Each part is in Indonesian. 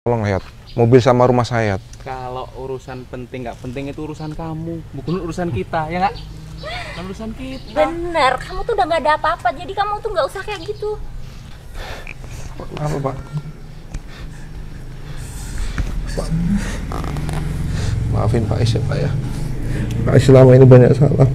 Tolong lihat mobil sama rumah saya. Kalau urusan penting nggak penting itu urusan kamu, bukan urusan kita, ya nggak? Bukan urusan kita. Bener, kamu tuh udah nggak ada apa-apa, jadi kamu tuh nggak usah kayak gitu. Apa Pak? Maafin Pak Is ya Pak ya. Pak Is selama ini banyak salah.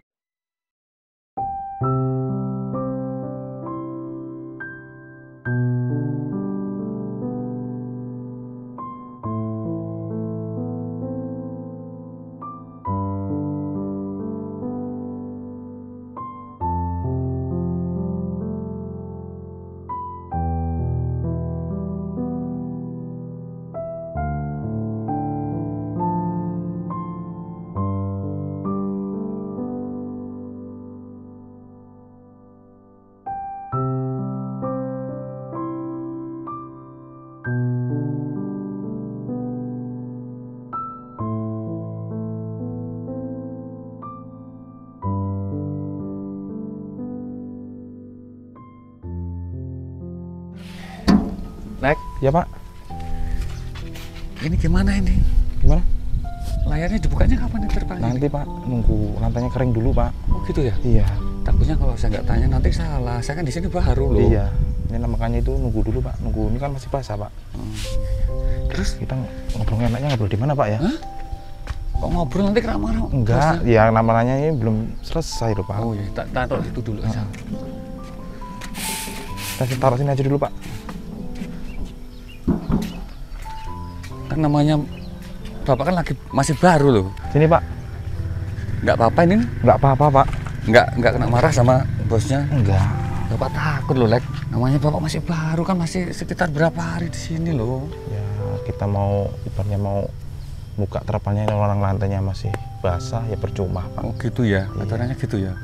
Lek, Ya Pak. ini gimana ini? Gimana? Layarnya dibukanya kapan terpang? Nanti Pak, nunggu lantainya kering dulu Pak. Oh gitu ya? Iya. Takutnya kalau saya nggak tanya nanti salah. Saya kan di sini baru loh. Iya. Ini makanya itu nunggu dulu Pak. Nunggu ini kan masih basah Pak. Terus Kita ngobrol enaknya ngobrol di mana Pak ya? Hah? Kok ngobrol nanti kena marah? Enggak, ya namanya ini belum selesai loh Pak. Oh iya, taruh itu dulu aja. Kita taruh sini aja dulu Pak. Kan namanya Bapak kan lagi masih baru loh. Sini Pak. Nggak apa-apa ini? Enggak apa-apa Pak. Nggak kena marah sama bosnya? Enggak. Bapak takut loh, Lek. Namanya Bapak masih baru kan, masih sekitar berapa hari di sini loh. Ya kita mau ibaratnya mau buka terapalnya, orang lantainya masih basah ya percuma Pak. Oh gitu ya, aturannya gitu ya.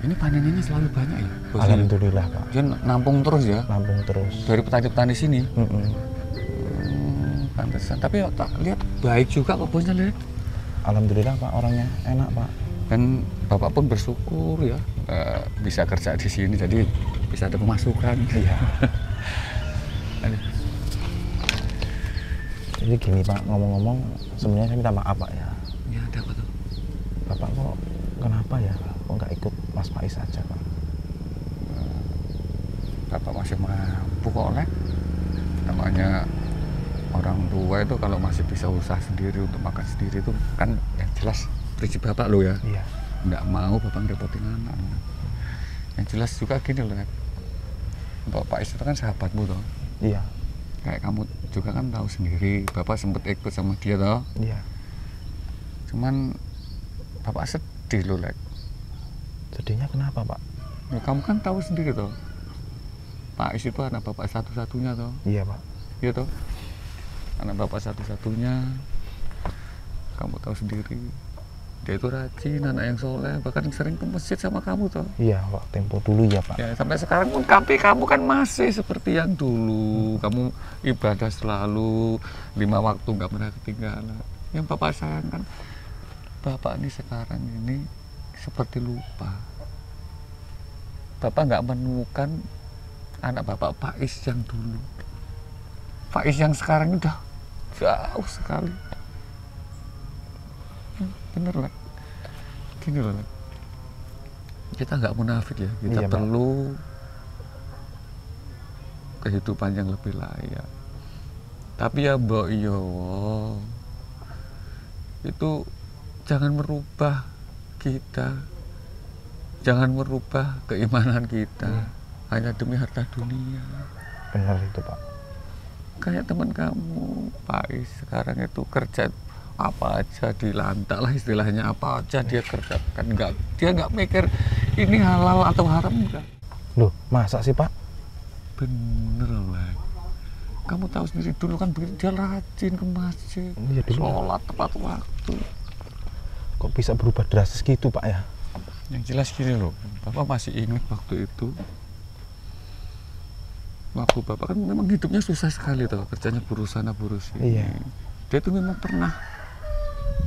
Ini panennya selalu banyak ya? Bosnya? Alhamdulillah Pak. Dia nampung terus ya? Nampung terus. Dari petani-petani sini? Mm-mm. Pantesan. Tapi tak lihat baik juga kok bosnya, Lek. Alhamdulillah Pak, orangnya enak Pak. Dan Bapak pun bersyukur ya bisa kerja di sini, jadi bisa ada pemasukan. Iya. Aduh. Jadi gini Pak, ngomong-ngomong sebenarnya saya minta maaf Pak ya. Ya ada apa tuh? Bapak kok kenapa ya? Kok nggak ikut Mas Faiz aja Pak? Bapak masih mampu kok, Lek. Namanya orang tua itu kalau masih bisa usaha sendiri untuk makan sendiri itu kan yang jelas prinsip Bapak lo ya. Iya. Nggak mau Bapak ngerepotin anak. Yang jelas juga gini loh, Lek. Bapak itu kan sahabatmu toh. Iya. Kayak kamu juga kan tahu sendiri, Bapak sempat ikut sama dia toh. Iya. Cuman Bapak sedih loh, Lek. Sedihnya kenapa Pak? Ya, kamu kan tahu sendiri toh. Pak Is itu anak Bapak satu-satunya toh. Iya Pak. Iya toh. Anak Bapak satu-satunya. Kamu tahu sendiri. Dia itu rajin, anak yang soleh, bahkan sering ke masjid sama kamu toh. Iya Pak, tempo dulu ya Pak. Ya, sampai sekarang pun kamu kan masih seperti yang dulu. Kamu ibadah selalu, 5 waktu nggak pernah ketinggalan. Yang Bapak sayangkan, Bapak ini sekarang ini seperti lupa. Bapak nggak menemukan anak Bapak Faiz yang dulu. Faiz yang sekarang udah jauh sekali. Bener lah. Gini loh, Lek. Kita nggak munafik ya. Kita Iya, Pak. perlu kehidupan yang lebih layak. Tapi ya Mbok Iyo, itu jangan merubah kita, jangan merubah keimanan kita hanya demi harta dunia. Benar itu Pak. Kayak teman kamu, Faiz, sekarang itu kerja apa aja dilantak lah istilahnya, apa aja dia kerjakan, dia nggak mikir ini halal atau haram enggak. Loh, masa sih Pak? Bener lah. Kamu tahu sendiri dulu kan dia rajin ke masjid, Iya, dulu. sholat tepat waktu. Kok bisa berubah drastis gitu Pak ya? Yang jelas gini loh, Bapak masih ingat waktu itu. Waktu Bapak kan memang hidupnya susah sekali tuh, kerjanya buruh sana buruh sini. Iya. Dia tuh memang pernah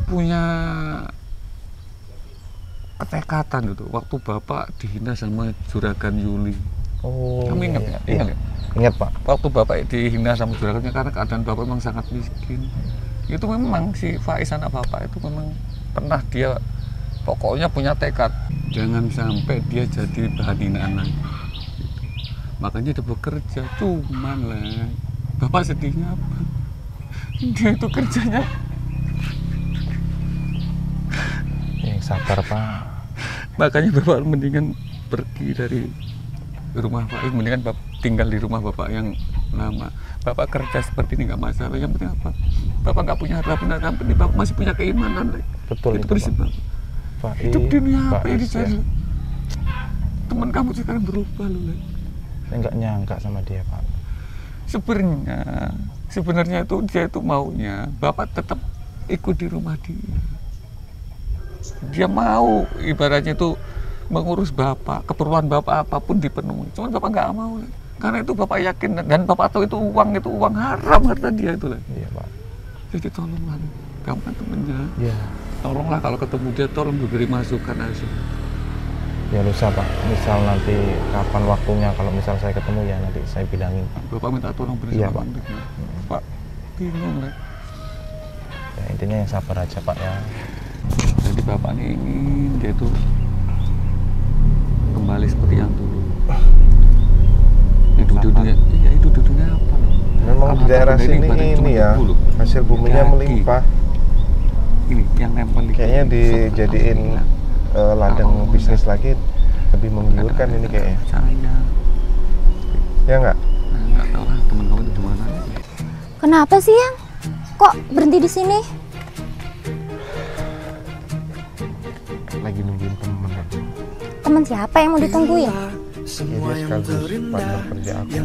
punya ketekatan gitu. Waktu Bapak dihina sama Juragan Yuli. Oh, Kamu ingat iya, nggak? iya. Ingat nggak? Ingat Pak. Waktu bapak dihina sama juragannya karena keadaan bapak memang sangat miskin. Itu memang si Faiz anak bapak itu memang pernah dia pokoknya punya tekad jangan sampai dia jadi bahan hinaan lagi. Gitu. Makanya dia bekerja, cuman lah bapak sedihnya apa? Dia itu kerjanya Yang sabar Pak. makanya bapak mendingan pergi dari rumah Faiz, mendingan bapak tinggal di rumah bapak yang lama. Bapak kerja seperti ini nggak masalah, yang penting apa? Bapak nggak punya harta benda, yang penting bapak masih punya keimanan. Betul itu itu, prinsip Pak. bapak. Faiz, Hidup dunia apa Faiz, ini ya. cari? Teman kamu sekarang berubah loh. Le. Saya nggak nyangka sama dia Pak. Sebenarnya itu dia itu maunya bapak tetap ikut di rumah dia. Dia mau ibaratnya itu mengurus bapak, keperluan bapak apapun dipenuhi. Cuman bapak nggak mau, Le. Karena itu bapak yakin dan bapak tahu itu uang haram harta dia itu. Le. Iya Pak. Jadi tolonglah, Le. Kamu kan temennya. Iya. Tolonglah kalau ketemu dia tolong diberi masukan aja. Ya lusa Pak. Misal nanti kapan waktunya kalau misal saya ketemu ya nanti saya bilangin Pak. Bapak minta tolong beri Iya, sama Pak. dia. Pak, bingung, Le. Ya, intinya yang sabar aja Pak ya. Jadi bapak ini ingin dia itu kembali seperti yang dulu. Itu dudunya, iya itu dudunya apa loh? Memang di Apa daerah benda sini badan cuma ini ya debu loh. hasil buminya Kaki. melimpah. Ini yang nempel di Kayaknya kaki. dijadiin ladang bisnis lagi lebih menggiurkan ini kayaknya. Saya Ya nggak? nggak tahu lah teman kamu itu di mana. Kenapa sih Yang? Kok berhenti di sini? Lagi nungguin temen kan. Teman siapa yang mau ditungguin? Ya dia sekaligus partner kerja aku. Ya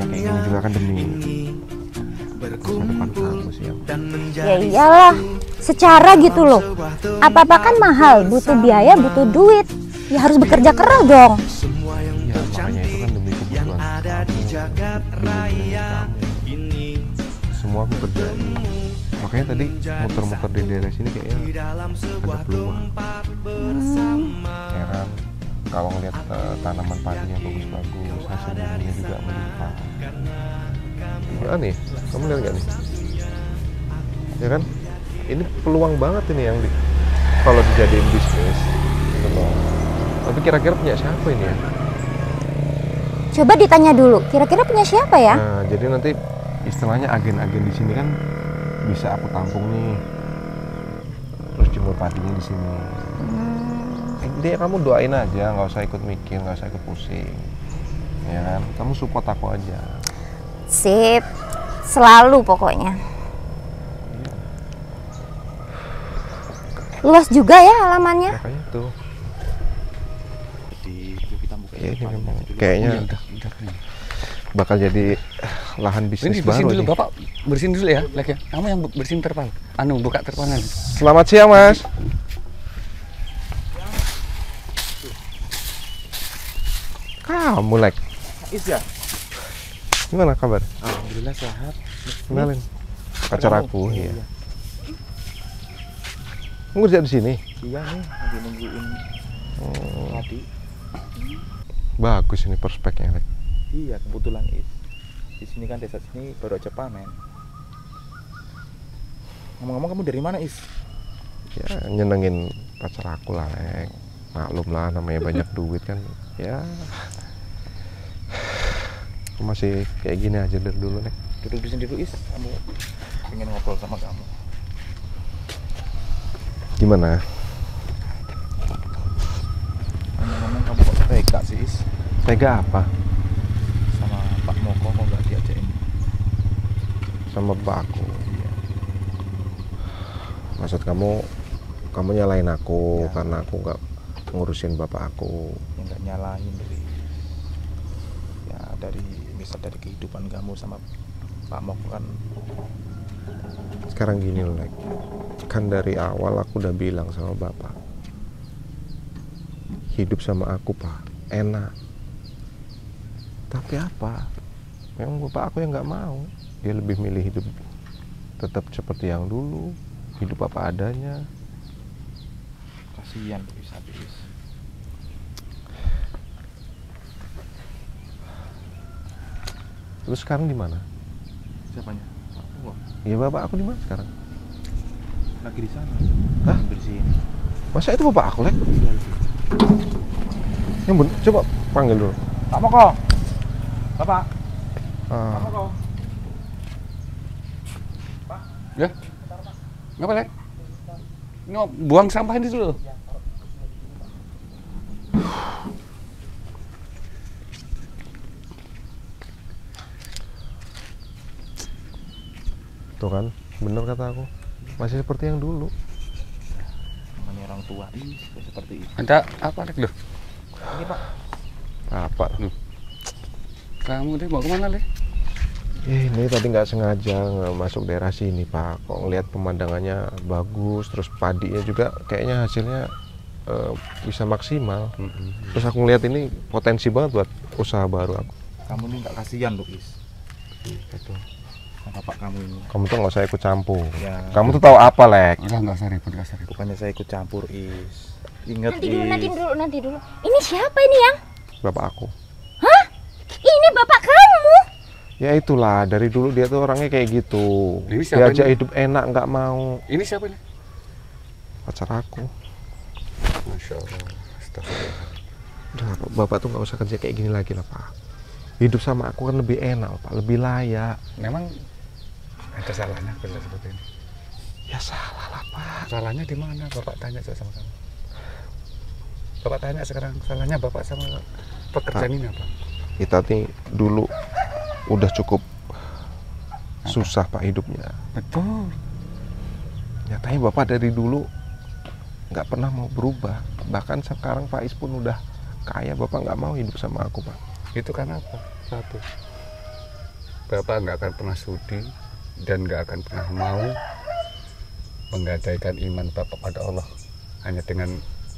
kayaknya juga kan demi masa depan kamu sih ya. Ya iyalah, secara gitu loh. Apa-apa kan mahal, butuh biaya, butuh duit. Ya harus bekerja keras dong. Ya makanya itu kan demi kebutuhan kamu, demi kamu. Semua aku kerjain. Makanya tadi muter-muter di daerah sini kayaknya ada peluang. Ya kan, kalau ngeliat tanaman padinya bagus-bagus, hasil buminya juga melimpah. Gimana nih? Kamu lihat nggak nih? Ya kan, ini peluang banget ini yang kalau dijadiin bisnis. Gitu loh. Tapi kira-kira punya siapa ini ya? Coba ditanya dulu, kira-kira punya siapa ya? Nah, jadi nanti istilahnya agen-agen di sini kan bisa aku tampung nih, terus jemur padinya di sini. Jadi ya kamu doain aja, nggak usah ikut mikir, nggak usah ikut pusing, ya kan? Kamu support aku aja. Sip, selalu pokoknya. Luas juga ya halamannya. Makanya tuh. Ya, ini memang Oh, kayaknya ya udah nih. bakal jadi lahan Ini bisnis bersihin baru dulu nih. bapak, bersihin dulu ya, Lek ya. Kamu yang bersihin terpal, buka terpalnya. Selamat siang Mas. Kamu Lek, Is ya? gimana kabar? Alhamdulillah sehat. Kenalin, pacar aku. Iya. Kamu kerja di sini? Iya nih, lagi nungguin tadi. Bagus ini perspeknya Lek. Iya, kebetulan Is. Di sini kan desa sini baru aja panen. Ngomong-ngomong kamu dari mana Is? Ya nyenengin pacar aku lah Lek. Maklum lah namanya banyak duit kan. Ya aku masih kayak gini aja dari dulu Lek. Duduk di sini dulu Is. Kamu pengen ngobrol sama kamu. Gimana? Ngomong-ngomong kamu kok tega sih Is? Tega apa? Sama Pak Moko kok nggak diajakin? Sama bapak aku. Iya. Maksud kamu nyalain aku Ya. karena aku nggak ngurusin bapak aku. Yang nggak nyalahin dari misal dari kehidupan kamu sama Pak Moko kan. Sekarang gini loh Lek. Kan dari awal aku udah bilang sama bapak, hidup sama aku Pak enak. Tapi apa? Memang bapak aku yang nggak mau. Dia lebih milih hidup tetap seperti yang dulu, hidup apa adanya. Kasihan bisa Is. Terus sekarang di mana? Siapanya? Aku kok. Ya bapak aku di mana sekarang? Lagi di sana. Hah? Di sini. Masa itu bapak aku, Lek? Yang bener, coba panggil dulu. Pak Moko. Bapak. Ah. Pak Moko. Ya? Ngapa, Lek? Ini mau buang sampah ini dulu. Tuh kan, bener kata aku. Masih seperti yang dulu. Namanya orang tua seperti itu. Ada apa, Lek? Loh, Ini Pak. Apa? kamu deh mau kemana, Lek? Ini tadi nggak sengaja masuk daerah sini, Pak. Kok ngelihat pemandangannya bagus, terus padinya juga kayaknya hasilnya bisa maksimal. Terus aku ngelihat ini potensi banget buat usaha baru aku. Kamu ini nggak kasihan loh, Is. Betul. Sama Pak kamu ini. Kamu tuh nggak usah ikut campur. Ya. Kamu tuh tahu apa, Lek? Nggak usah ribut, nggak usah ribut. Bukannya saya ikut campur, Is. Ingat, Nanti dulu. Ini siapa ini yang? Bapak aku. Hah? Ini bapak kamu? Ya itulah, dari dulu dia tuh orangnya kayak gitu. Ini siapa Diajak ini? hidup enak nggak mau. Ini siapa ini? Pacar aku. Masya Allah. Astagfirullah. Udah, Bapak tuh nggak usah kerja kayak gini lagi lah, Pak. Hidup sama aku kan lebih enak, Pak. Lebih layak. Memang ada salahnya kerja seperti ini. Ya salah lah, Pak. Salahnya di mana? Bapak tanya saja sama kamu. Bapak tanya sekarang salahnya Bapak sama pekerjaan ini apa? Kita nih dulu udah cukup susah, Pak, hidupnya. Betul. Nyatanya Bapak dari dulu nggak pernah mau berubah. Bahkan sekarang Pak Is pun udah kaya, Bapak nggak mau hidup sama aku, Pak. Itu karena apa? Satu, Bapak nggak akan pernah sudi dan nggak akan pernah mau menggadaikan iman Bapak pada Allah hanya dengan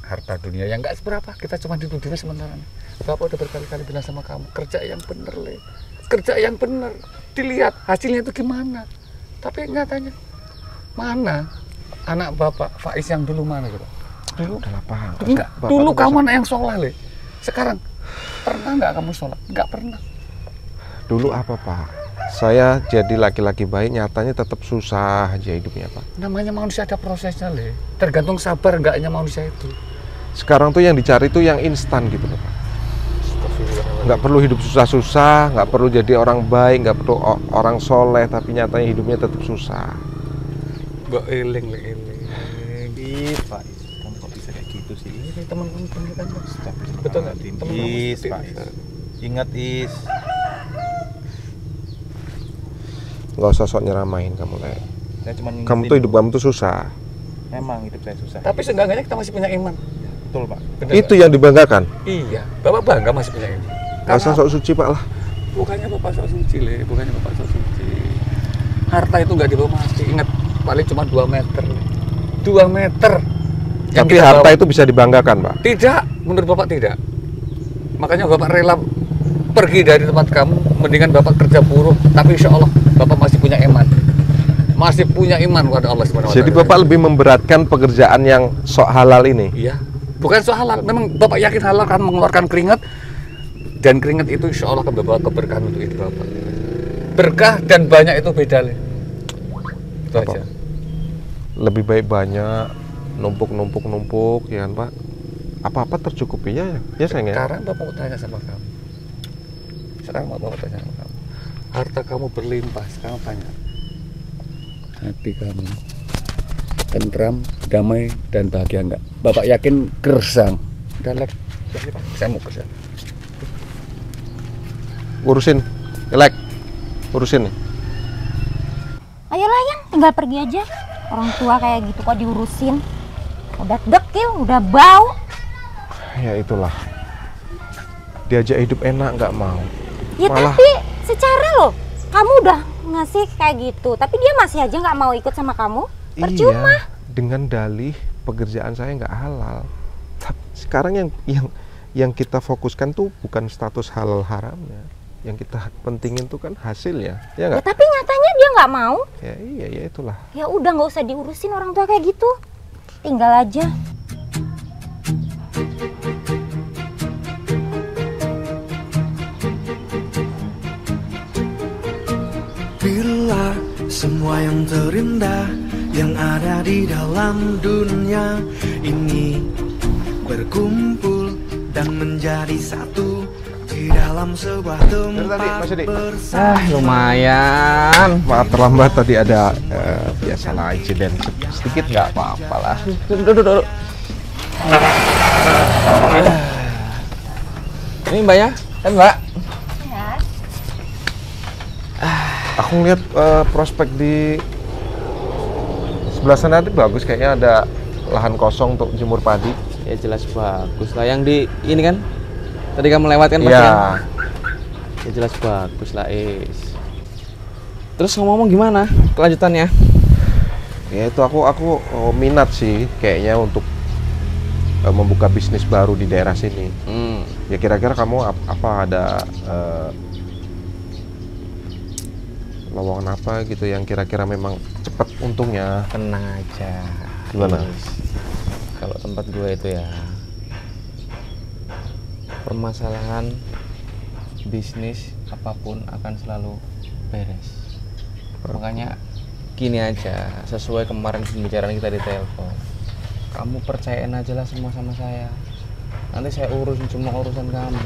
harta dunia yang nggak seberapa. Kita cuma di dunia sementara. Bapak udah berkali-kali bilang sama kamu, kerja yang bener, Le. Kerja yang bener. Dilihat hasilnya itu gimana. Tapi nyatanya mana anak Bapak Faiz yang dulu mana gitu? Dulu Udahlah, Pak. enggak. Dulu kamu anak yang sholat, Le. Sekarang pernah nggak kamu sholat? Nggak pernah. Dulu apa, Pak? Saya jadi laki-laki baik, nyatanya tetap susah aja hidupnya, Pak. Namanya manusia ada prosesnya, Le. Tergantung sabar enggaknya manusia itu. Sekarang tuh yang dicari tuh yang instan gitu loh, Pak. Nggak perlu hidup susah-susah, nggak perlu jadi orang baik, nggak perlu orang soleh, tapi nyatanya hidupnya tetap susah. Mbak eling, Le, eling. Is, Pak Is. Kamu kok bisa kayak gitu sih? Ini teman-teman kan, Mas. Betul Betul nggak? nggak? Teman-teman Is, seperti Pak ini. Is. Ingat, Is. Nggak usah sok nyeramain kamu, Le. Saya cuma Kamu tuh hidup kamu tuh susah. Memang hidup saya susah. Tapi seenggaknya kita masih punya iman. Betul, Pak. Bener Itu nggak? yang dibanggakan. Iya, Bapak bangga masih punya iman. Nggak usah sok suci, Pak lah. Bukannya Bapak sok suci, Le. Bukannya Bapak sok suci. Harta itu nggak dibawa mati. Ingat, paling cuma 2 meter. 2 meter. Yang Tapi kita harta bawa. itu bisa dibanggakan, Pak. Tidak, menurut Bapak tidak. Makanya Bapak rela pergi dari tempat kamu, mendingan Bapak kerja buruh, tapi insya Allah Bapak masih punya iman. Masih punya iman kepada Allah Subhanahu wa Jadi Ta'ala. Bapak lebih memberatkan pekerjaan yang sok halal ini. Iya, bukan soal halal. Memang Bapak yakin halal kan mengeluarkan keringat, dan keringat itu insya Allah akan membawa keberkahan untuk hidup Bapak. Berkah dan banyak itu beda, Le. Itu Bapak, aja. lebih baik banyak, numpuk, ya kan, Pak? Apa-apa tercukupi ya, ya sayang ya. Sekarang Bapak mau tanya sama kamu. Sekarang Bapak tanya sama kamu. Harta kamu berlimpah, sekarang tanya. Hati kamu tentram, damai, dan bahagia enggak? Bapak yakin gersang. Udah, Lek. Udah, Pak. Saya mau kerja. Urusin, Lek, urusin nih. Ayolah yang tinggal pergi aja. Orang tua kayak gitu kok diurusin. Udah dekil, udah bau. Ya itulah. Diajak hidup enak nggak mau. Ya Malah- tapi secara loh, kamu udah ngasih kayak gitu, tapi dia masih aja nggak mau ikut sama kamu. Percuma. Iya, dengan dalih pekerjaan saya nggak halal. Sekarang yang kita fokuskan tuh bukan status halal haramnya. Yang kita pentingin tuh kan hasilnya, ya Ya nggak? tapi nyatanya dia nggak mau. Ya iya, ya itulah. Ya udah nggak usah diurusin orang tua kayak gitu. Tinggal aja. Semua yang terindah yang ada di dalam dunia ini berkumpul dan menjadi satu di dalam sebuah tempat bersama. Lumayan. Maaf terlambat tadi ada biasalah insiden sedikit, nggak apa-apa lah. Duduk. Ini mbaknya, kan mbak? Aku ngeliat prospek di sebelah sana itu bagus, kayaknya ada lahan kosong untuk jemur padi. Ya jelas bagus lah. Yang di ini kan? Tadi kamu lewat kan? Iya. Kan? Ya jelas bagus lah, Is. Terus ngomong gimana kelanjutannya? Ya itu aku minat sih kayaknya untuk membuka bisnis baru di daerah sini. Ya kira-kira kamu apa ada lowongan apa gitu yang kira-kira memang cepat untungnya? Tenang aja. Gimana? Kalau tempat gue itu ya, permasalahan bisnis apapun akan selalu beres. Makanya gini aja, sesuai kemarin pembicaraan kita di telepon, kamu percayain aja lah semua sama saya. Nanti saya urusin semua urusan kamu.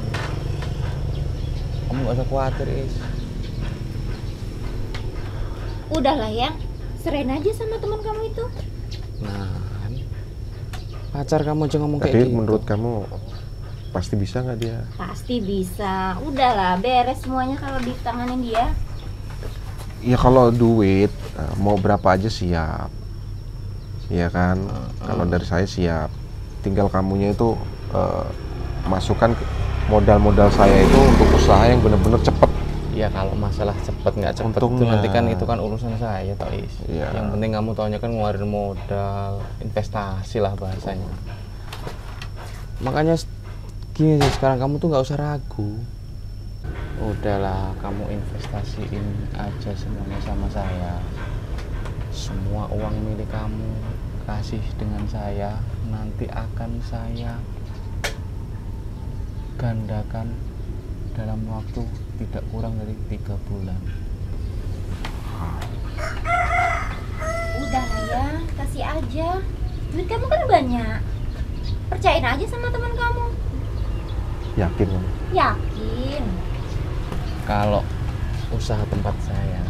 Kamu gak usah khawatir, Is. Udahlah ya, serahin aja sama teman kamu itu. Nah, kan pacar kamu aja ngomong kayak Tapi gitu. menurut kamu pasti bisa nggak dia? Pasti bisa. Udahlah, beres semuanya kalau ditanganin dia. Ya kalau duit mau berapa aja siap. Iya kan? Kalau dari saya siap. Tinggal kamunya itu masukkan modal-modal saya itu untuk usaha yang benar-benar cepet. Ya kalau masalah cepet nggak cepet itu Untungnya. nanti kan itu kan urusan saya, Toh Is. Iya. Yang penting kamu taunya kan ngeluarin modal, investasi lah bahasanya. Makanya gini sih, sekarang kamu tuh nggak usah ragu. Udahlah, kamu investasiin aja semuanya sama saya. Semua uang milik kamu kasih dengan saya, nanti akan saya gandakan dalam waktu tidak kurang dari 3 bulan. Udahlah ya, kasih aja. Duit kamu kan banyak. Percayain aja sama teman kamu. Yakin kamu? Yakin. Kalau usaha tempat saya,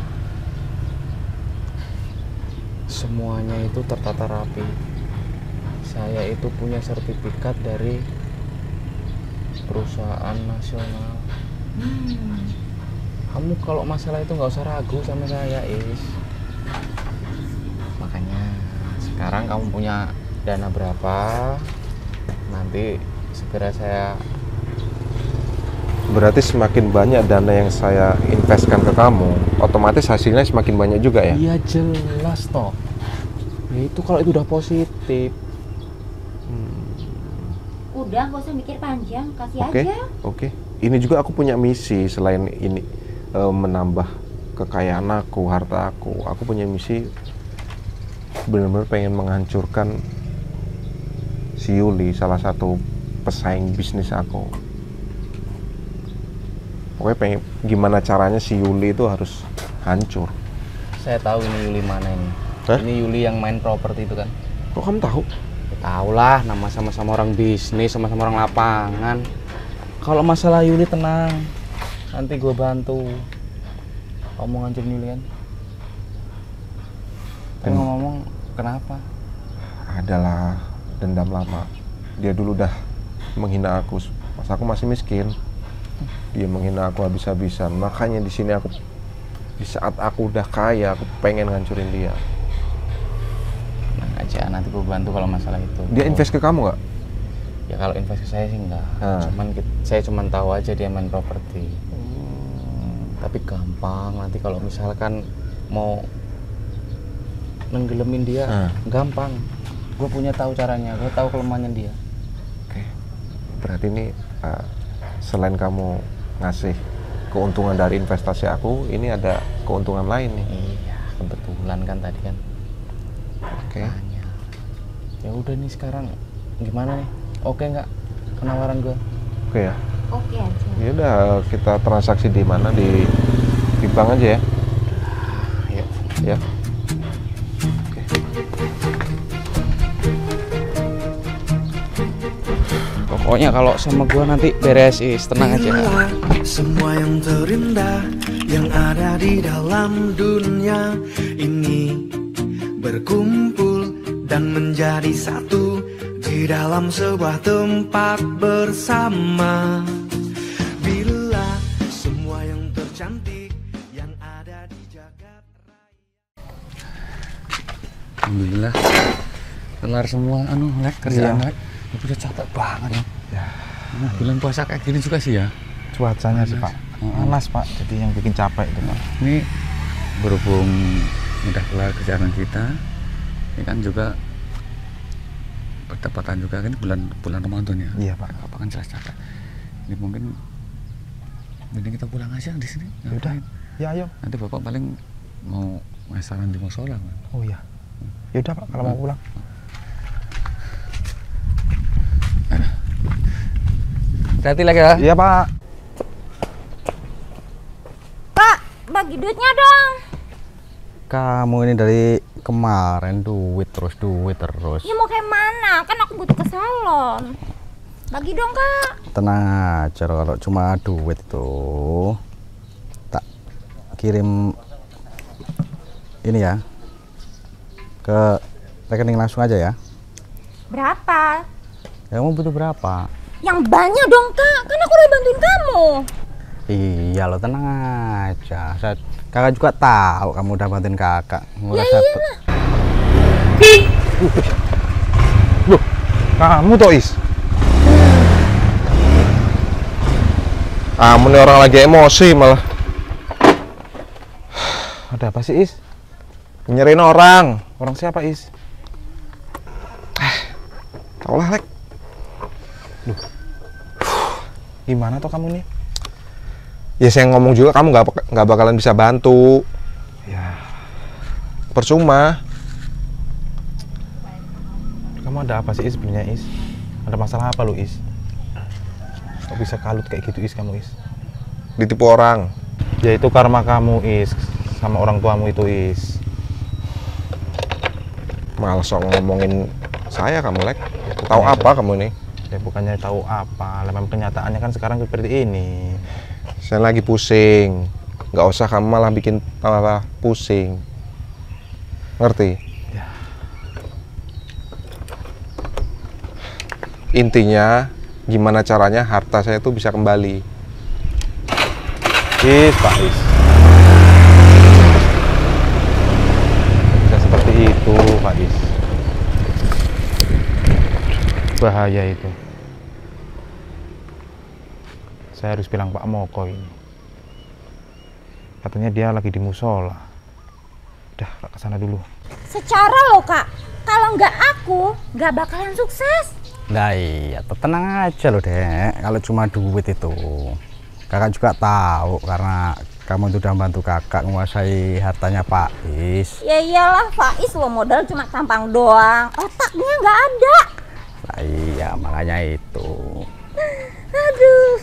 semuanya itu tertata rapi. Saya itu punya sertifikat dari perusahaan nasional. Kamu kalau masalah itu nggak usah ragu sama saya, Is. Makanya sekarang kamu punya dana berapa, nanti segera saya. Berarti semakin banyak dana yang saya investkan ke kamu, otomatis hasilnya semakin banyak juga ya? Iya jelas toh. Ya itu kalau itu udah positif. Udah, gak usah mikir panjang, kasih Oke, aja. oke. Ini juga aku punya misi selain ini menambah kekayaan aku, harta aku. Aku punya misi benar-benar pengen menghancurkan si Yuli, salah satu pesaing bisnis aku. Pokoknya pengen gimana caranya si Yuli itu harus hancur. Saya tahu ini Yuli mana ini. Hah? Ini Yuli yang main properti itu kan. Kok kamu tahu? Ya, tahu lah, nama sama-sama orang bisnis, sama-sama orang lapangan. Kalau masalah Yuli tenang, nanti gue bantu. Kamu ngancurin Yuli kan? Tapi ngomong kenapa? Adalah dendam lama. Dia dulu udah menghina aku pas aku masih miskin. Dia menghina aku habis-habisan. Makanya di sini aku, di saat aku udah kaya, aku pengen ngancurin dia. Nah aja, nanti gue bantu kalau masalah itu. Dia invest ke kamu nggak? Ya kalau invest ke saya sih enggak. Ah. Saya cuman tahu aja dia main properti. Tapi gampang nanti kalau misalkan mau nenggelemin dia, gampang. Gue punya tahu caranya, gue tahu kelemahannya dia. Oke. Berarti ini selain kamu ngasih keuntungan dari investasi aku, ini ada keuntungan lain nih. Iya, kebetulan kan tadi kan. Oke. Tanya. Ya udah nih sekarang gimana nih? Oke nggak penawaran gue? Oke ya. Oke aja. Ya udah, kita transaksi di mana, di bank aja ya. Ayo. Ya. Pokoknya kalau sama gua nanti beres Is, tenang aja. Inilah semua yang terindah yang ada di dalam dunia ini berkumpul dan menjadi satu di dalam sebuah tempat bersama. Bila semua yang tercantik yang ada di jagat raya. Alhamdulillah kelar semua Lek, kerjaan Lek. Aku udah capek banget ya. Nah, bulan puasa kayak gini juga sih ya. Cuacanya sih Pak, panas Pak, jadi yang bikin capek itu Pak. Ini berhubung udah kelar kerjaan kita, ini kan juga bertepatan juga kan bulan Ramadan ya. Iya Pak. Apa kan jelas capek. Ini mungkin kita pulang aja di sini. Udah, ya ayo. Nanti Bapak paling mau saran di musola kan. Oh iya. Ya udah Pak, kalau mau pulang. Hati-hati lagi ya. Iya Pak. Pak, bagi duitnya dong. Kamu ini dari kemarin duit terus. Ya mau kayak mana? Kan aku butuh ke salon. Bagi dong Kak. Tenang aja, kalau cuma duit itu tak kirim ini ya ke rekening langsung aja ya. Berapa? Kamu butuh berapa? Yang banyak dong Kak, kan aku udah bantuin kamu. Iya lo, tenang aja. Kakak juga tahu kamu udah bantuin kakak. Ya iyalah. Loh, kamu toh Is? Kamu nih orang lagi emosi malah. Ada apa sih Is? Nyeriin orang. Orang siapa Is? Tau lah, Lek. Gimana toh kamu nih? Ya saya ngomong juga kamu nggak bakalan bisa bantu. Ya, Percuma. kamu ada apa sih Is sebenarnya Is? Ada masalah apa lu Is? Kok bisa kalut kayak gitu Is kamu Is? Ditipu orang. Ya itu karma kamu Is, sama orang tuamu itu Is. Malah sok ngomongin saya kamu, Lek. Tahu apa kamu ini? Ya bukannya tahu apa, memang kenyataannya kan sekarang seperti ini. Saya lagi pusing. Nggak usah kamu malah bikin tambah pusing. Ngerti? Ya. Intinya, gimana caranya harta saya tuh bisa kembali. Is, Pak Is. Bisa seperti itu, Pak Is. Bahaya itu. Saya harus bilang Pak Moko ini. Katanya dia lagi di musola. Udah, ke sana dulu. Secara loh Kak, kalau nggak aku, nggak bakalan sukses. Nah iya, tenang aja loh Dek. Kalau cuma duit itu, kakak juga tahu karena kamu sudah bantu kakak menguasai hartanya Pak Is. Ya iyalah, Faiz lo modal cuma tampang doang, otaknya nggak ada. Nah iya, makanya itu. Aduh,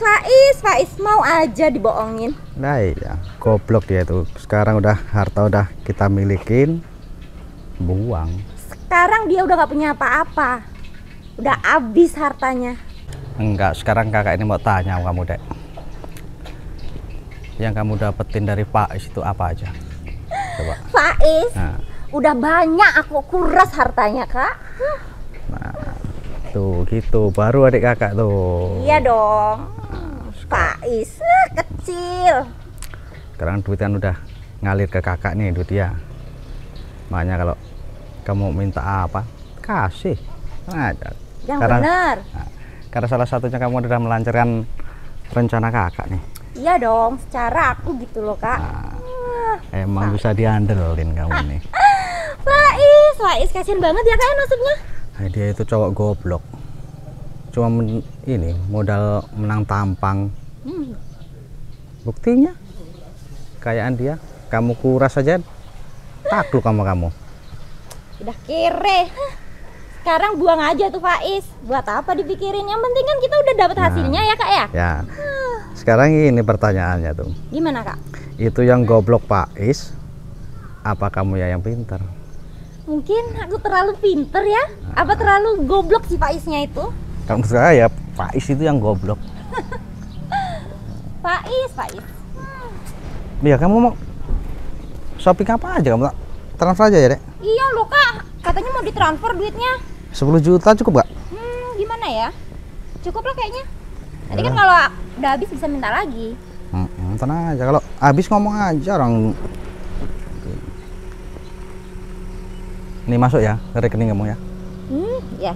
Faiz mau aja dibohongin. Nah iya, goblok dia itu. Sekarang udah harta udah kita milikin, buang. Sekarang dia udah gak punya apa-apa, udah habis hartanya. Enggak, sekarang kakak ini mau tanya sama kamu Dek. Yang kamu dapetin dari Pak Is itu apa aja? Coba. Faiz, Nah. udah banyak aku kuras hartanya Kak. Nah, tuh gitu, baru adik kakak tuh. Iya dong. Faiz kecil. Sekarang duit kan udah ngalir ke kakak nih, duit dia. Makanya kalau kamu minta apa, kasih. Ada. Yang bener. Karena salah satunya kamu udah melancarkan rencana kakak nih. Iya dong, secara aku gitu loh Kak. Emang bisa diandelin kamu nih. Faiz kasihan banget ya Kak nasibnya. Nah, dia itu cowok goblok. Cuma ini modal menang tampang. Buktinya kekayaan dia kamu kuras aja takluk sama kamu. Udah kere. Sekarang buang aja tuh Faiz. Buat apa dipikirin? Yang penting kan kita udah dapat hasilnya ya Kak ya. Ya. Sekarang ini pertanyaannya tuh. Gimana Kak? Itu yang goblok Pak Is Apa kamu ya yang pintar? Mungkin aku terlalu pinter ya? Apa terlalu goblok si Faiznya itu? Kalau menurut saya Faiz itu yang goblok. Faiz. Ya kamu mau shopping apa aja kamu? Transfer aja ya, Dek? Iya loh Kak, katanya mau ditransfer duitnya. 10 juta cukup gak? Gimana ya? Cukup lah kayaknya. Nanti kan kalau udah habis bisa minta lagi. Tenang aja, kalau habis ngomong aja orang. Ini masuk ya ke rekening kamu ya. Iya.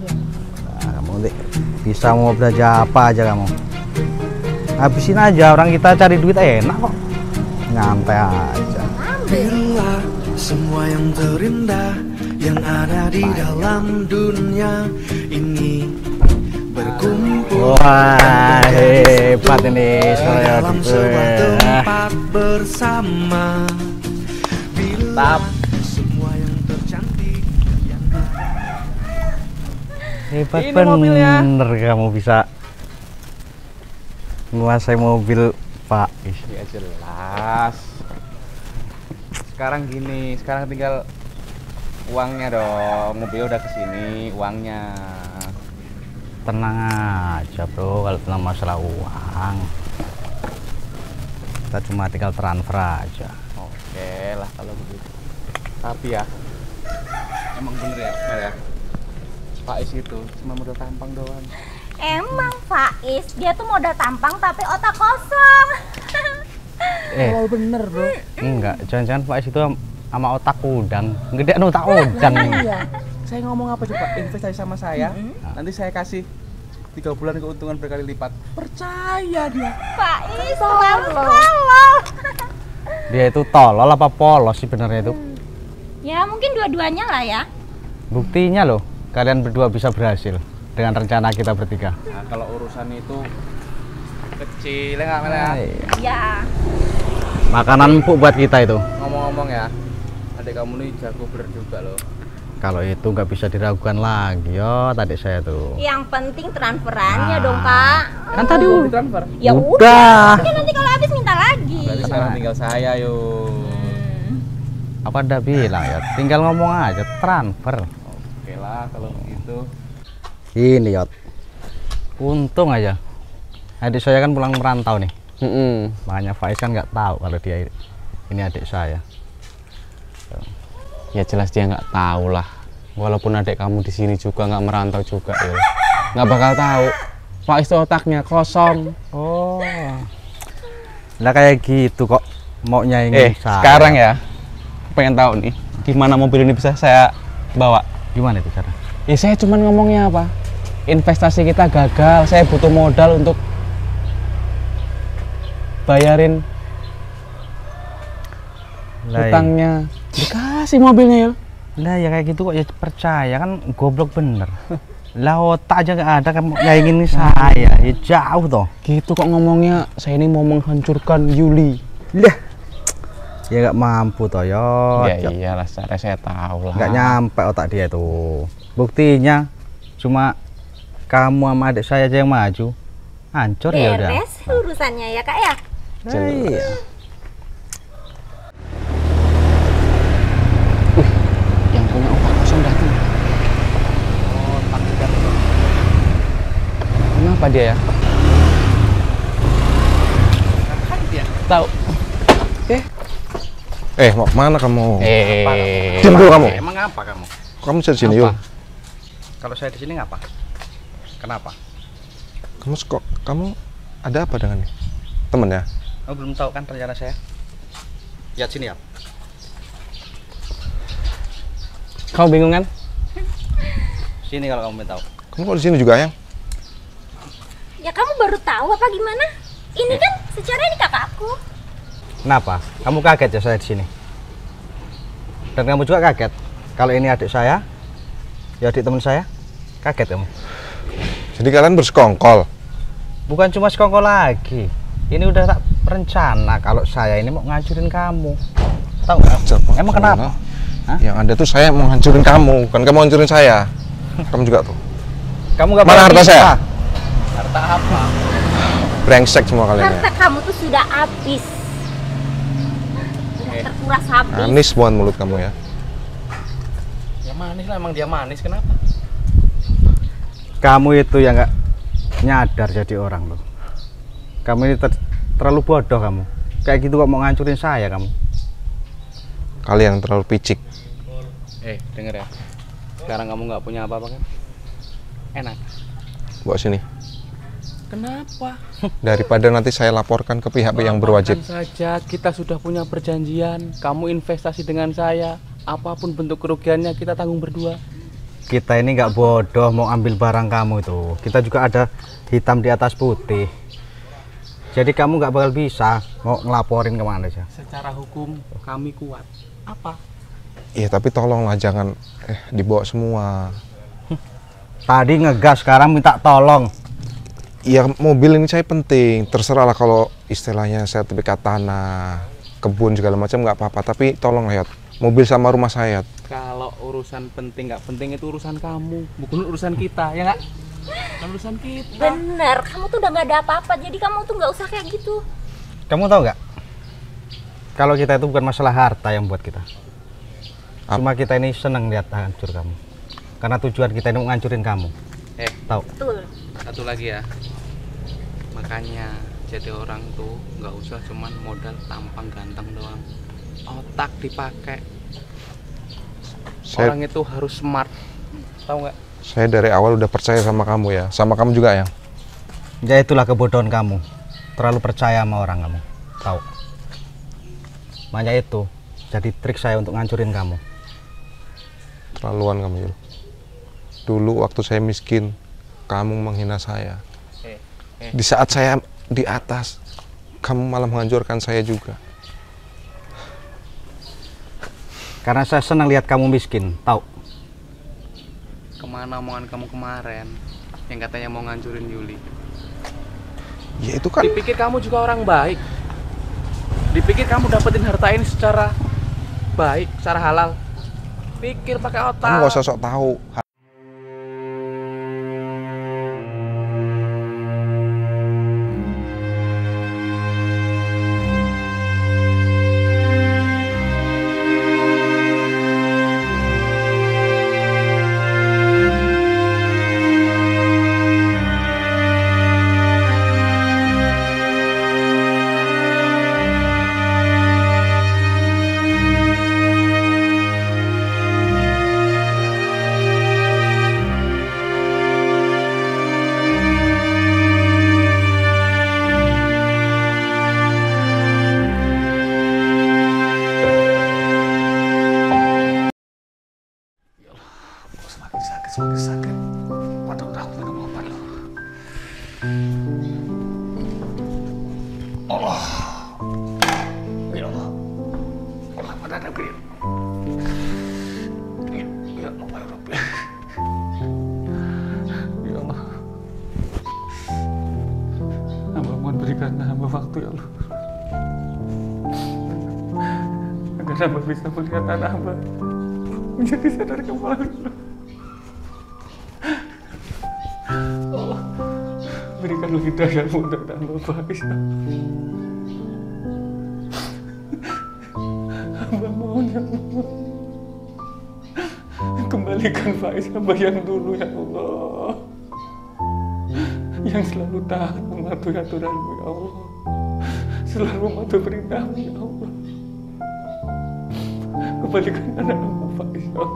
Nah, kamu nanti bisa mau belajar apa aja kamu. Habisin aja, orang kita cari duit enak kok. Nyantai aja. Bila semua yang terindah yang ada di dalam dunia ini berkumpul Wah, hebat ini saya dalam sebuah tempat bersama. Bila semua yang tercantik yang hebat Ini bener mobilnya. kamu bisa menguasai mobil Faiz. Ya jelas. Sekarang gini, sekarang tinggal uangnya dong. Mobilnya udah kesini, uangnya. Tenang aja bro, kalau tentang masalah uang kita cuma tinggal transfer aja. Oke lah kalau begitu. Tapi ya, emang bener ya, Mel ya. Faiz itu cuma modal tampang doang. Emang Faiz, dia tuh modal tampang tapi otak kosong. Bener bro. Enggak, jangan-jangan Faiz itu sama otak udang, gede otak udang. Iya. Saya ngomong apa coba? Investasi sama saya, nanti saya kasih 3 bulan keuntungan berkali lipat. Percaya dia. Faiz selalu tolol. Dia itu tolol apa polos sih benernya itu? Ya mungkin dua-duanya lah ya. Buktinya loh, kalian berdua bisa berhasil dengan rencana kita bertiga. Nah, kalau urusan itu kecil ya nggak Mel ya? Ya. Makanan empuk buat kita itu. Ngomong-ngomong ya, adik kamu nih jago bener juga loh. Kalau itu nggak bisa diragukan lagi, yo tadi saya tuh. Yang penting transferannya dong Kak. Kan tadi Belum ditransfer. Ya udah. udah. Mungkin nanti kalau habis minta lagi. Berarti sekarang tinggal saya yuk. Apa udah bilang ya? Tinggal ngomong aja transfer. Oke lah kalau begitu. Ini Yot, untung aja adik saya kan pulang merantau nih. Makanya Faiz kan nggak tahu kalau dia ini adik saya. Ya jelas dia nggak tahu lah. Walaupun adik kamu di sini juga nggak merantau juga ya. Nggak bakal tahu. Faiz itu otaknya kosong. Oh, lah kayak gitu kok mau nyaingin saya. Sekarang ya, pengen tahu nih, gimana mobil ini bisa saya bawa? Gimana itu cara? Ya saya cuman ngomongnya apa? Investasi kita gagal, saya butuh modal untuk bayarin hutangnya. Dikasih mobilnya ya. Lah ya kayak gitu kok ya percaya kan goblok bener. Lah otak aja nggak ada kamu nyaingin saya, ya jauh toh. Gitu kok ngomongnya, saya ini mau menghancurkan Yuli. Lah, ya nggak mampu toh yo. Ya iyalah, saya tahu lah. Nggak nyampe otak dia tuh. Buktinya cuma kamu sama adik saya aja yang maju, hancur ya udah. Beres urusannya ya Kak ya. Iya. Yang punya otak kosong datang. Kenapa dia ya? Tahu. Mau mana kamu? Eh. Diam dulu kamu. Emang apa kamu? Kamu di sini yuk. Kalau saya di sini ngapa? Kenapa? Kamu ada apa dengan ini? Temen ya? Kamu belum tahu kan rencana saya? Lihat sini ya. Kau bingung kan? Sini kalau kamu mau tahu. Kamu kok di sini juga, Yang? Ya kamu baru tahu apa gimana? Ini kan secara ini kakakku. Kenapa? Kamu kaget ya saya di sini? Dan kamu juga kaget kalau ini adik saya, ya adik teman saya? Kaget kamu? Jadi kalian bersekongkol? Bukan cuma sekongkol lagi. Ini udah tak rencana kalau saya ini mau ngancurin kamu. Tahu nggak? Emang kenapa? Hah? Yang ada tuh saya mau hancurin kamu, bukan kamu hancurin saya. Kamu juga tuh. Kamu nggak Mana harta saya? Harta apa? Brengsek semua kalian ya. Harta kamu tuh sudah habis. terkuras habis. Manis banget mulut kamu ya. Ya manis lah, emang dia manis, kenapa? Kamu itu yang nggak nyadar jadi orang loh. Kamu ini terlalu bodoh kamu. Kayak gitu kok mau ngancurin saya kamu. Kalian terlalu picik. Denger ya. Sekarang kamu nggak punya apa-apa kan? Enak. Bawa sini. Kenapa? Daripada nanti saya laporkan ke pihak yang berwajib. Saja kita sudah punya perjanjian. Kamu investasi dengan saya. Apapun bentuk kerugiannya kita tanggung berdua. Kita ini nggak bodoh mau ambil barang kamu itu. Kita juga ada hitam di atas putih. Jadi kamu nggak bakal bisa mau ngelaporin kemana aja. Secara hukum kami kuat. Apa? Iya tapi tolonglah jangan dibawa semua. Tadi ngegas, sekarang minta tolong. Ya mobil ini saya penting, terserahlah kalau istilahnya sertifikat tanah, kebun segala macam nggak apa-apa. Tapi tolong lihat mobil sama rumah saya. Kalau urusan penting nggak penting itu urusan kamu, bukan urusan kita, ya nggak? Bukan urusan kita. Bener, kamu tuh udah nggak ada apa-apa. Jadi kamu tuh nggak usah kayak gitu. Kamu tahu nggak? Kalau kita itu bukan masalah harta yang buat kita. Cuma kita ini seneng lihat hancur kamu. Karena tujuan kita ini mau ngancurin kamu. Tahu? Betul. Satu lagi ya. Makanya jadi orang tuh nggak usah cuman modal tampang ganteng doang. Otak dipakai. Orang itu harus smart. Tahu nggak? Saya dari awal udah percaya sama kamu ya. Sama kamu juga ya. Ya itulah kebodohan kamu. Terlalu percaya sama orang kamu. Tahu? Makanya itu jadi trik saya untuk ngancurin kamu. Terlaluan kamu Yul. Dulu waktu saya miskin, kamu menghina saya. Di saat saya di atas, kamu malah menghancurkan saya juga. Karena saya senang lihat kamu miskin, tahu? Kemana omongan kamu kemarin yang katanya mau ngancurin Yuli? Ya itu kan. Dipikir kamu juga orang baik. Dipikir kamu dapetin harta ini secara baik, secara halal. Pikir pakai otak. Kamu gak usah sok tahu. Semakin sakit. Waduh, udah minum obat loh. Allah. Ya Allah. Allah pada Nabi. Ya Allah, ya Rabbi. Ya Allah. Hamba mohon berikanlah hamba waktu ya Allah. Agar hamba bisa melihat anak hamba menjadi sadar kembali. Allah, berikanlah hidayahmu untuk hamba Faiz. Hamba mohon ya Allah, kembalikan Faiz hamba yang dulu ya Allah, yang selalu taat mematuhi aturanmu ya Allah, selalu mematuhi perintahmu ya Allah. Kembalikan anak hamba Faiz ya Allah,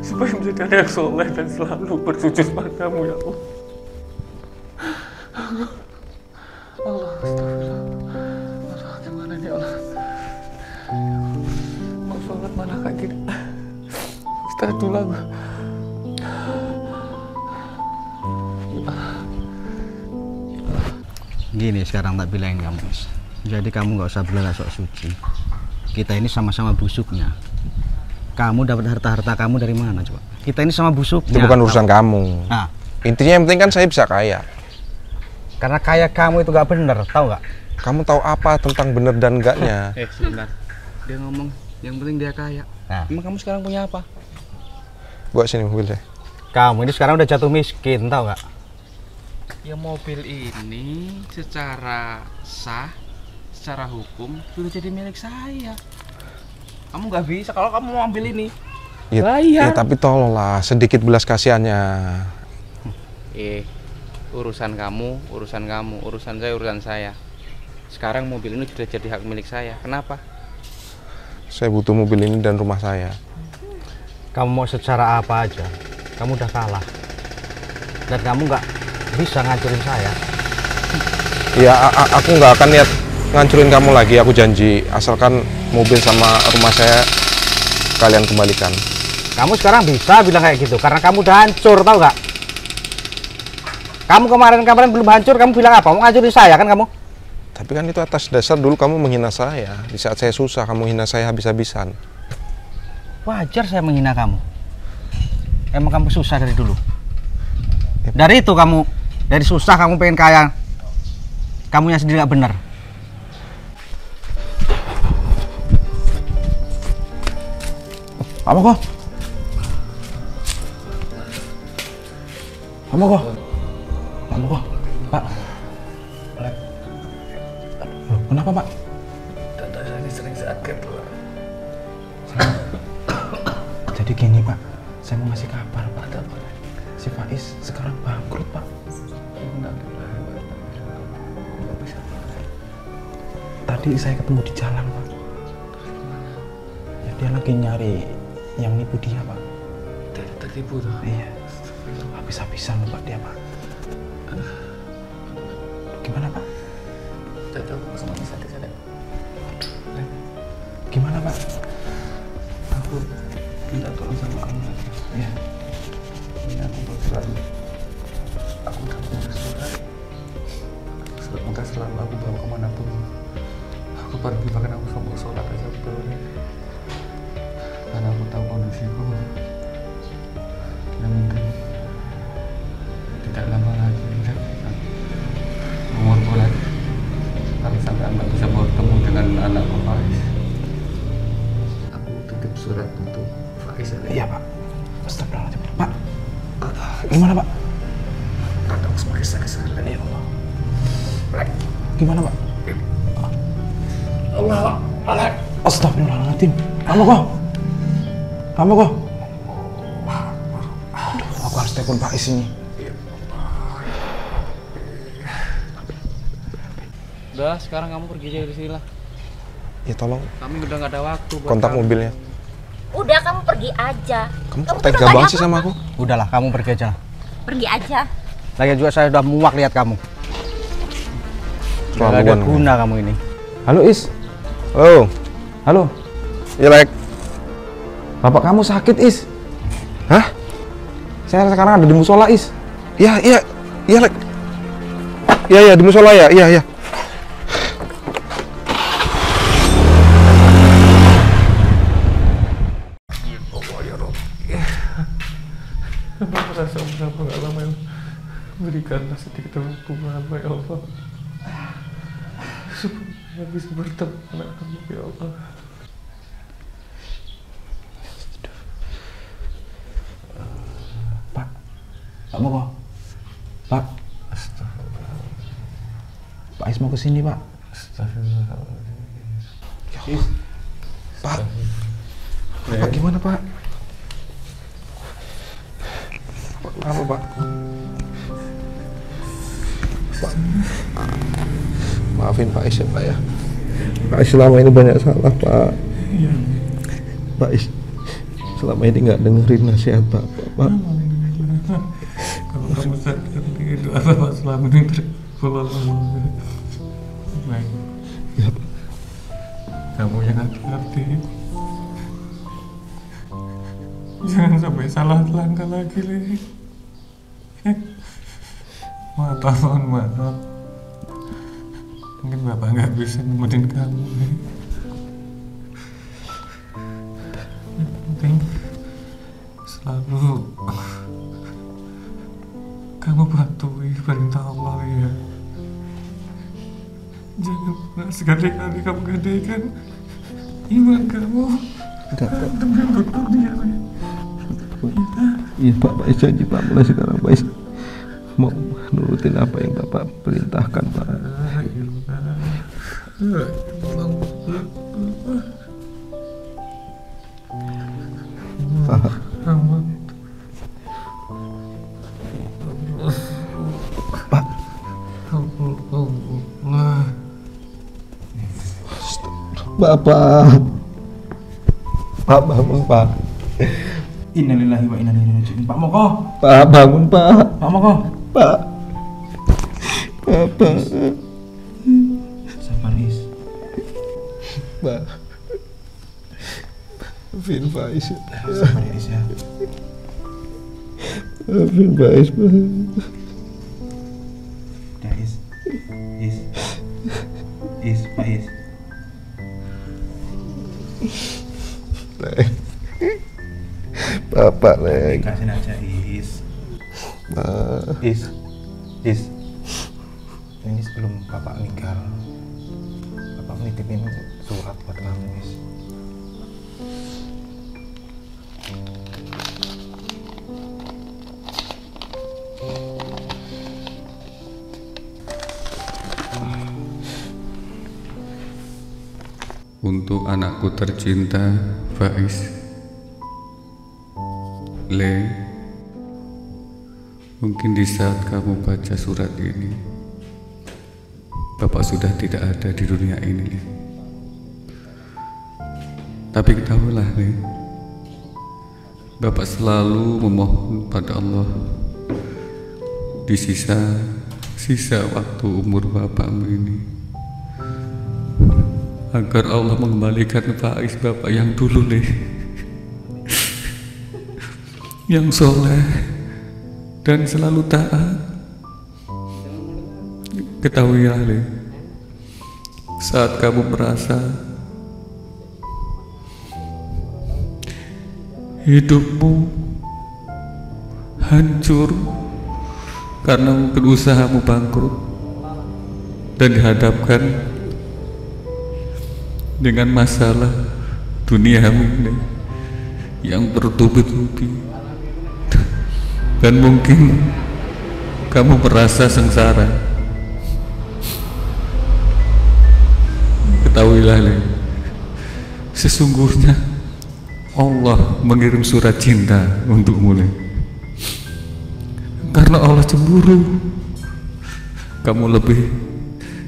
supaya menjadi anak yang soleh dan selalu bersujud padamu ya Allah. Allah, astagfirullah. Allah, gimana nih Allah? Mau sholat malah kayak gini. Ustaz tulang. Gini sekarang tak bilangin kamu. Jadi kamu nggak usah belaga sok suci. Kita ini sama-sama busuknya. Kamu dapat harta-harta kamu dari mana coba? Kita ini sama busuknya. Itu bukan urusan kamu. Nah, intinya yang penting kan saya bisa kaya. karena kaya kamu itu gak bener, tahu nggak? Kamu tahu apa tentang bener dan enggaknya? Sebentar. Dia ngomong yang penting dia kaya. Nah, Emang kamu sekarang punya apa? Bawa sini mobil saya. kamu ini sekarang udah jatuh miskin, tahu nggak? Ya mobil ini secara sah secara hukum sudah jadi milik saya. Kamu nggak bisa kalau kamu mau ambil ini. Ya, tapi tolonglah sedikit belas kasihannya. Urusan kamu, urusan saya. Sekarang mobil ini sudah jadi hak milik saya. Kenapa? Saya butuh mobil ini dan rumah saya. Kamu mau secara apa aja, kamu udah kalah. Dan kamu nggak bisa ngancurin saya. Ya, aku nggak akan niat ngancurin kamu lagi, aku janji. Asalkan mobil sama rumah saya kalian kembalikan. Kamu sekarang bisa bilang kayak gitu, karena kamu udah hancur, tau nggak? Kamu kemarin belum hancur, kamu bilang apa? Mau ngancurin saya kan kamu? Tapi kan itu atas dasar dulu kamu menghina saya. Di saat saya susah, kamu hina saya habis-habisan. Wajar saya menghina kamu. Emang kamu susah dari dulu. Dari itu kamu, dari susah kamu pengen kaya. Kamunya sendiri nggak benar. Apa kok? Pak. Kenapa, Pak? Dada saya sering sakit, Pak. Jadi gini, Pak. Saya mau ngasih kabar, Pak. Si Faiz sekarang bangkrut, Pak. Tadi saya ketemu di jalan, Pak. Ya, dia lagi nyari yang nipu dia, Pak. Tertipu tuh? Iya. Habis-habisan, Pak, dia, Pak. Gimana, Pak? Tidak sama sakit saya. Gimana, Pak? Aku minta tolong sama kamu lagi. Iya. Ini aku bergerak. Aku udah punya surat. Semoga selalu aku bawa kemanapun. Aku pergi bahkan aku sama sholat aja bawa ini. Karena aku tahu kondisiku. Dan mungkin tidak lama lagi umurku lagi. Kalau sampai anak bisa bertemu dengan anakku Faiz. Aku titip surat untuk Faiz. Iya, Pak. Astagfirullahaladzim. Pak. Gimana, Pak? Kata aku semakin sakit sekali. Ya Allah. Gimana, Pak? Allah. Astagfirullahaladzim. Kamu kok? Aduh, aku harus telepon Pak Is ini. Udah, sekarang kamu pergi aja dari sini lah. Ya tolong. Kami udah nggak ada waktu buat Kontak kamu. mobilnya. Udah, kamu pergi aja. Kamu kok tega banget sih sama aku? Udahlah, kamu pergi aja. Pergi aja. Lagian juga saya udah muak lihat kamu. Gak ada Keterlaluan. guna kamu ini. Halo, Is. Oh. Halo. Ya, Lek. Bapak kamu sakit, Is. Hah? Saya sekarang ada di musola, Is. Iya, Lek. Iya, di musola ya. Iya. Merasa pengalaman, berikanlah sedikit waktu hamba ya Allah, supaya bisa bertemu anak kamu ya Allah. Pak. Kamu kok? Pak. Pak Is mau kesini, Pak. Astagfirullahaladzim. Pak. Pak gimana, Pak? Apa, Pak? Pak. Maafin Pak Is ya, Pak ya. Pak Is selama ini banyak salah, Pak. Pak Is selama ini nggak dengerin nasihat Bapak, Pak. Kalau kamu sadar itu apa selama ini terpulang. Baik. Ya, Pak. Kamu yang hati-hati. Jangan sampai salah langkah lagi, Le. Mohon maaf. Mungkin Bapak nggak bisa nemenin kamu, Le. Yang penting selalu kamu patuhi perintah Allah ya. Jangan pernah sekali-kali kamu gadaikan iman kamu demi untuk dunia. Iya, Pak. Pak Is janji, Pak. Mulai sekarang Pak Is mau nurutin apa yang Bapak perintahkan, Pak. Bapak. Pak bangun, Pak. Innalillahi wa inna ilaihi raji'un. Pak Moko. Pak bangun, Pak. Pak Moko. Pak. Bapak. Sabar, Is. Pak. Maafin Faiz. Sabar ya, Is ya. Maafin Faiz, Pak. Udah, Is. Is. Is, Pak Is. Leng. Bapak, Leng. Kasih aja, Is. Pak. Is. Is. Ini sebelum Bapak meninggal, Bapak nitipin surat buat kamu, Is. Untuk anakku tercinta, Faiz. Le, mungkin di saat kamu baca surat ini, Bapak sudah tidak ada di dunia ini. Tapi ketahuilah, Le, Bapak selalu memohon pada Allah di sisa waktu umur Bapakmu ini, agar Allah mengembalikan Faiz Bapak yang dulu, Le, yang soleh dan selalu taat. Ketahuilah, Le, saat kamu merasa hidupmu hancur karena mungkin usahamu bangkrut dan dihadapkan dengan masalah duniawi yang bertubi-tubi, dan mungkin kamu merasa sengsara, ketahuilah, Le, sesungguhnya Allah mengirim surat cinta untukmu, Le, karena Allah cemburu kamu lebih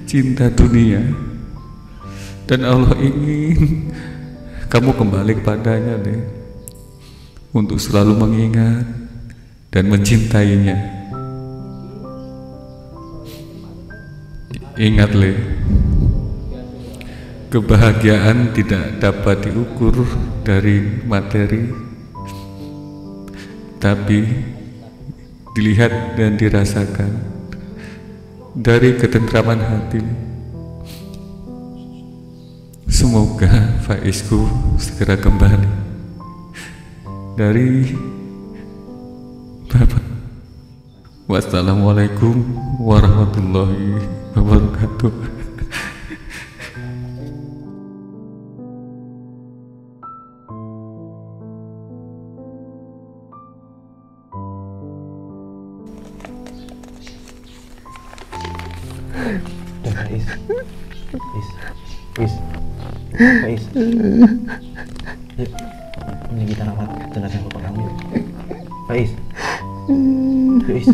cinta dunia, dan Allah ingin kamu kembali kepadanya, Le, untuk selalu mengingat dan mencintainya. Ingat, Le, kebahagiaan tidak dapat diukur dari materi, tapi dilihat dan dirasakan dari ketentraman hati. Semoga Faizku segera kembali dari Bapak. Wassalamualaikum warahmatullahi wabarakatuh. Is. Faiz. Yuk, ini kita rawat jenazah bapak kamu. Faiz. Yuk, Is.